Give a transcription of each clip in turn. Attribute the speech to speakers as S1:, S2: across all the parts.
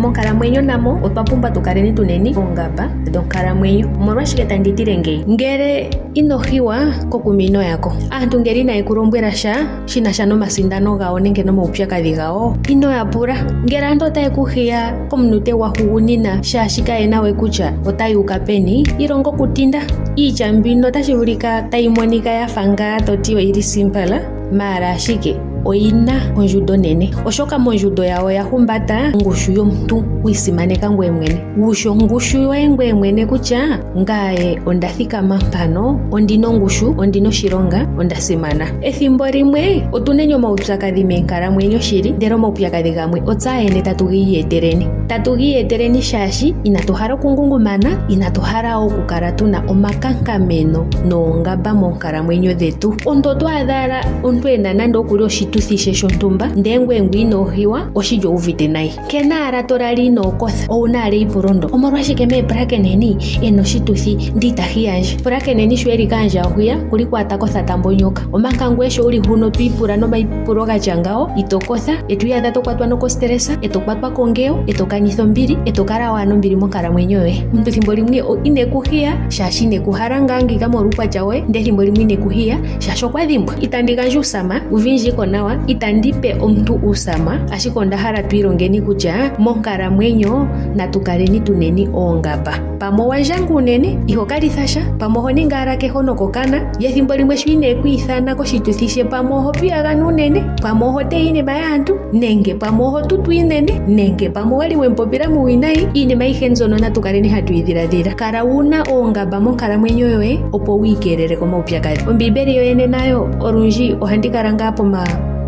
S1: monkalamwenyo namo otwa pumbwa tukaleni tuneni oongamba dhonkalamwenyo. Omolwashike tanditile ngeyi, ngele inohiwa kokumino yako, aantu ngele inaye kulombwela sha shinasha nomasindano gawo nenge nomaupyakadhi gawo, inoya pula. Ngele aantu otaye kuhiya komunute wahugunina shaashi kayena we kutya otayi uka peni, ilongo kutinda. Iitya mbino tashi vulika tayi monika yafa ngaa toti oyili simple, mara ashike oyina ondjundo nene, oshoka mondjundo yawo ya humbata ngushu yomuntu wisimaneka ngoye mwene. Wusho ngushu yoye ngoye mwene kutya ngaye ondathikama mpano, ondina ongushu, ondina oshilonga, ondasimana. Ethimbo limwe otunenyo omaupyakadhi menkalamwenyo shili, ndele omaupyakadhi gamwe otsaayene tatu giiyeteleni shaashi inatuhala okungungumana, inatuhala okukala tuna omakankameno noongamba monkalamwenyo dhetu. Omuntu adhala omuntu ena nande okuli oshituthi she shontumba, ndele ngwe inoohiwa oshilyo uvite nayi. Kena ala tolali inokotha, ouna ale ipulondo. Omolwashike meepulakeneni eno shituthi nditahiyanje. Pulakeneni sho eli kanja huya kuli kwata kotha tambonyoka. Omankangu esho uli huno twipula nomaipulo gatya ngao, itokotha, etu yadha tokwatwa nokostresa, etokwatwa kongeo, etokanitha ombili, etokala wana ombili monkalamwenyo yoye. Omuntu thimbo limwe inekuhiya shaashi inekuhala ngangika molukwatya woye, ndele thimbo limwe inekuhiya shaashi okwadhimbwa. Itandigandja usama, uvinjiko nawa, itandipe omuntu usama, ashike ondahala twilongeni kutya monkalamwenyo natukaleni tuneni oongamba. Pamwe wandjanga unene iho kalithasha, pamwe honinga ala kehono kokana, yethimbo limwe sho inekwiithana koshituthi she, pamwe oho piyagana unene, pamwe oho teya iinima yaantu, nenge pamwe oho tutu inene, nenge pamwe wali wempopila muwinayi. Iinima ihe nzono natukaleni hatu idhiladhila. Kala wuna oongamba monkalamwenyo yoye opo wiikelele komaupyakadhi. Ombibeli yoyene nayo olundji ohandikala ngaa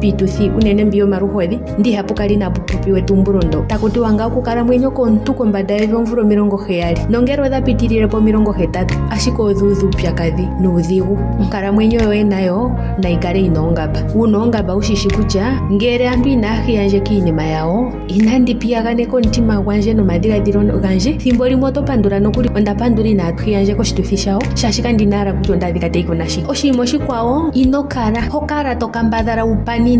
S1: piituthi unene mbi yomaluhodhi, ndi hapu kali napu popiwe tumbulondo. Takutiwa ngaa okukalamwenyo komuntu kombanda yevi omvula 70, nongele odha pitilile po 80, ashike odhuudha uupyakadhi nuudhigu. Onkalamwenyo yoye nayo nayikale ina oongamba. Wuna oongamba ushishi kutya ngele aantu inahiyandje kiinima yawo, inandipiyagane komutima gwandje nomadhiladhilo gandje. Thimbo limwe oto pandula nokuli ondapandula inatuhiyandje koshituthi shawo shaashi kandina ala kutya ondadhika teiko nashi. Oshinima oshikwawo inokala hokala tokambadhala upaninike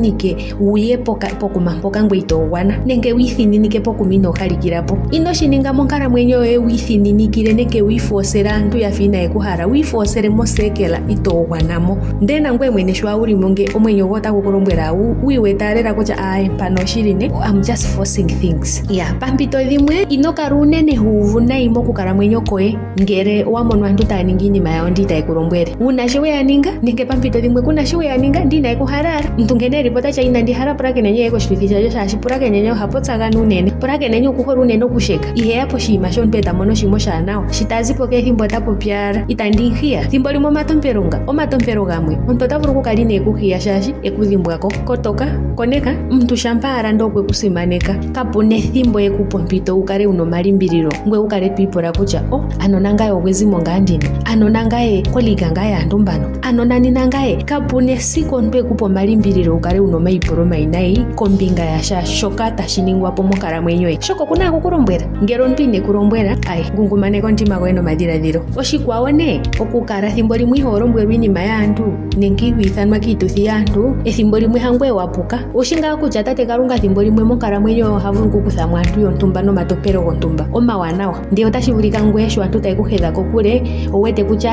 S1: wuye pokuma mpoka ngwe itogwana, nenge withininike pokuma inohalikilapo. Inoshininga monkalamwenyo yoye withininikile nenge wifosela aantu yafi inaye kuhala, wifosele mosekela itogwanamo. Ndena ngwe mwene shwa uli monge omwenyo gota kukulombwela wiweta lela kutya mpano oshiline, I'm just forcing things. Pampito dhimwe inokala unene huuvu nayi mokukalamwenyo koye ngele wamono aantu taya ningi iinima yawo ndi tayi kulombwele. Una shi weya ninga nenge pampito dhimwe kuna shi weya ninga ndi naye kuhalala. Mtu ngene ripota cha inandihala pulakenenye yeko shituthi chajo shaashi pulakenenye ohapotsaga unene. Pulakenenye okuhora unene okusheka. Ihe yapo shima shonpeta mono shimo shanawa. Shitazipo kethimbo tapopyala itandinhiya. Thimbo limwe omatompelo gamwe. Omuntu otavulu okukala inekuhiya shaashi ekudhimbwako. Kotoka, koneka, mtu shampa alanda okwekusimaneka, kapuna ethimbo ekupo mpito ukale una omalimbililo. Ngwe ukale twipula kutya ano nangaye ogwezimo ngaa ndino, ano nangaye kolika ngaye aantu mbano, ano nani nangaye. Kapuna esiku omuntu ekupo omalimbililo ukale una omaipulo mayinayi kombinga yasha shoka tashi ningwapo monkalamwenyo ye. Shoko kuna kukulombwela. Ngele omuntu inekulombwela, ngungumaneka ontima goye nomadhiladhilo. Oshikwawo ne okukala thimbo limwe iholombwelwa iinima yaantu nenge iithanwa kiituthi yaantu, ethimbo limwe hangwe wapuka. Oshinga kutya tate Kalunga thimbo limwe monkalamwenyo havulu okukutha aantu yontumba nomatompelo gontumba omawanawa, ndiyo otashi vulika ngwe sho aantu tayi kuhedha kokule owete kutya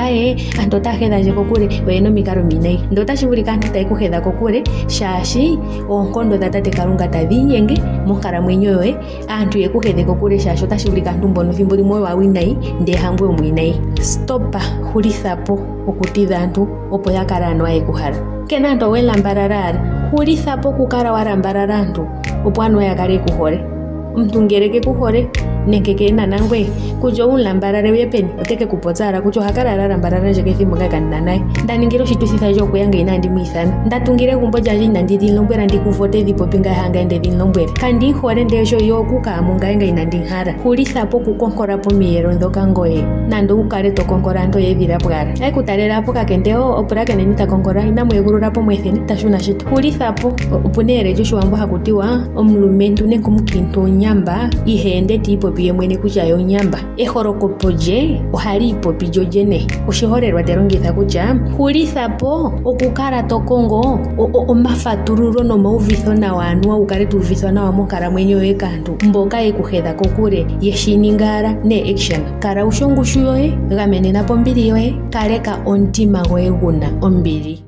S1: aantu otahedhanje kokule oyena omikalo ominayi. Ndiyo otashi vulika aantu tayi kuhedha kokule shaashi oonkondo dha tate Kalunga tadhiinyenge monkalamwenyo yoye, aantu yekuhedhe kokule shaashi otashi vulika aantu mbono thimbo limwe wawinayi ndee hangwe omwinayi. Stopa, hulithapo okutidha aantu opo yakala ano ayekuhala. Kena aantu owelambalala, hulithapo okukala walambalala aantu opo ano yakale kuhole. Omuntu ngele kekuhole nenge kena nangwe kutya unlambalale uye peni oteke kupotsa ala kutya ohakala lalambalala nje kethimbo ngakana naye. Ndaningile oshituthi thaje okuyanga inandi mwithana, ndatungile egumbo lyanje inandi dhilombwela ndikuvote dhipopi ngaye hanga ende dhilombwele kandi hole ndesho yo okukamu ngaye nga inandi nhala. Hulithapo kukonkora po miyelo dhoka ngoye nando ukale to konkora anto yedhila bwala ay kutalela po kakendeo opulakeneni ta konkora inamwegulula po mwetheni tashuna shitu. Hulithapo opune elejo shiwambo hakutiwa omulumentu nenkomukintu nyamba ihende tipo ipopi ye mwene kutya yonyamba. Eholokopo lye ohali ipopi lyolyene. Oshiholelwa te longitha kutya hulithapo okukala to kongo omafatululo nomauvitho nawa anuwa wukale to uvithwa nawa monkalamwenyo yoye kaantu mboka yeku hedha kokule yeshi ningala ne action. Kala wushi ongushu yoye, gamenena pombili yoye, kaleka omutima goye guna ombili.